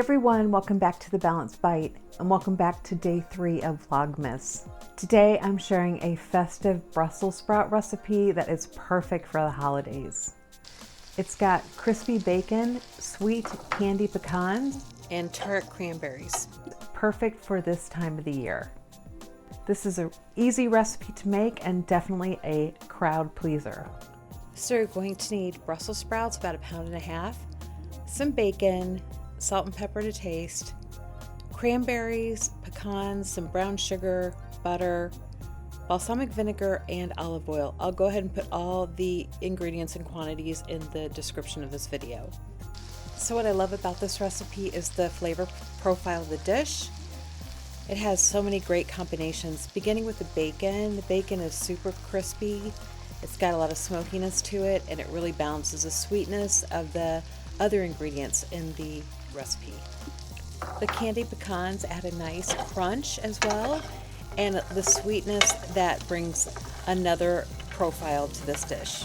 everyone, welcome back to the Balanced Bite and welcome back to day 3 of Vlogmas. Today I'm sharing a festive Brussels sprout recipe that is perfect for the holidays. It's got crispy bacon, sweet candy pecans, and tart cranberries. Perfect for this time of the year. This is an easy recipe to make and definitely a crowd pleaser. So you're going to need Brussels sprouts, about 1.5 pounds, some bacon, salt and pepper to taste, cranberries, pecans, some brown sugar, butter, balsamic vinegar, and olive oil. I'll go ahead and put all the ingredients and quantities in the description of this video. So what I love about this recipe is the flavor profile of the dish. It has so many great combinations, beginning with the bacon. The bacon is super crispy. It's got a lot of smokiness to it, and it really balances the sweetness of the other ingredients in the recipe. The candied pecans add a nice crunch as well, and the sweetness that brings another profile to this dish.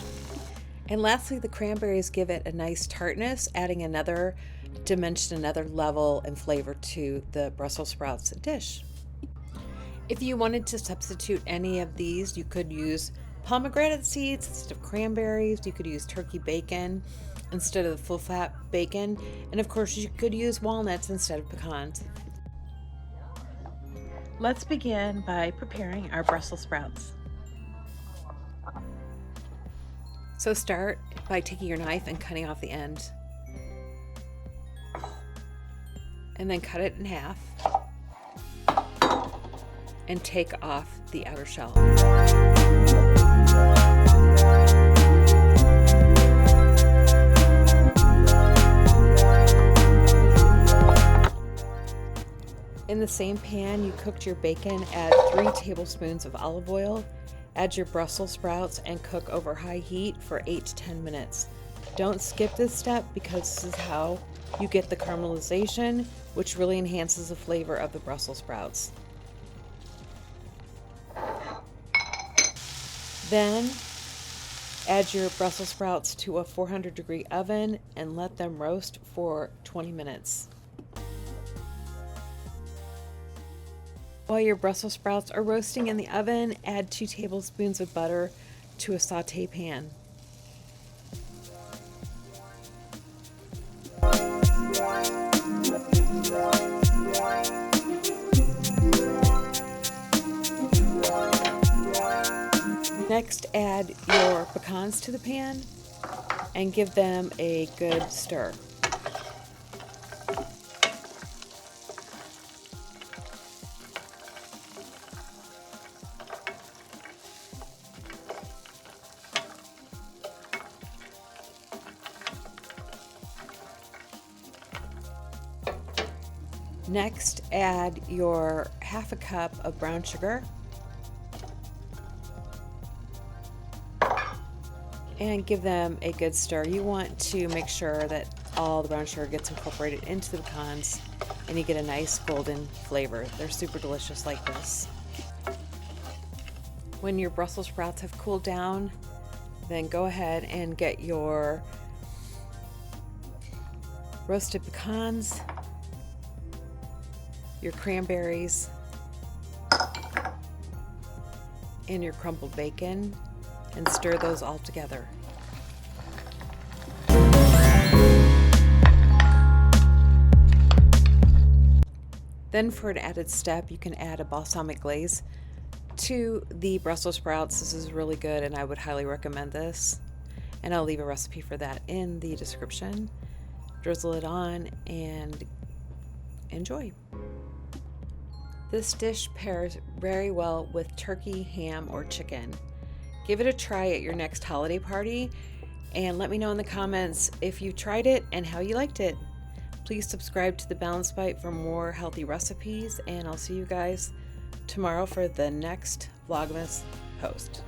And lastly, the cranberries give it a nice tartness, adding another dimension, another level and flavor to the Brussels sprouts dish. If you wanted to substitute any of these, you could use pomegranate seeds instead of cranberries. You could use turkey bacon instead of the full fat bacon, and of course you could use walnuts instead of pecans. Let's begin by preparing our Brussels sprouts. So start by taking your knife and cutting off the end, and then cut it in half and take off the outer shell. In the same pan you cooked your bacon, add 3 tablespoons of olive oil, add your Brussels sprouts, and cook over high heat for 8 to 10 minutes. Don't skip this step because this is how you get the caramelization, which really enhances the flavor of the Brussels sprouts. Then add your Brussels sprouts to a 400-degree oven and let them roast for 20 minutes. While your Brussels sprouts are roasting in the oven, add 2 tablespoons of butter to a sauté pan. Next, add your pecans to the pan and give them a good stir. Next, add your 1/2 cup of brown sugar and give them a good stir. You want to make sure that all the brown sugar gets incorporated into the pecans and you get a nice golden flavor. They're super delicious like this. When your Brussels sprouts have cooled down, then go ahead and get your roasted pecans, your cranberries, and your crumbled bacon, and stir those all together. Then for an added step, you can add a balsamic glaze to the Brussels sprouts. This is really good and I would highly recommend this. And I'll leave a recipe for that in the description. Drizzle it on and enjoy. This dish pairs very well with turkey, ham, or chicken. Give it a try at your next holiday party and let me know in the comments if you tried it and how you liked it. Please subscribe to the Balanced Bite for more healthy recipes, and I'll see you guys tomorrow for the next Vlogmas post.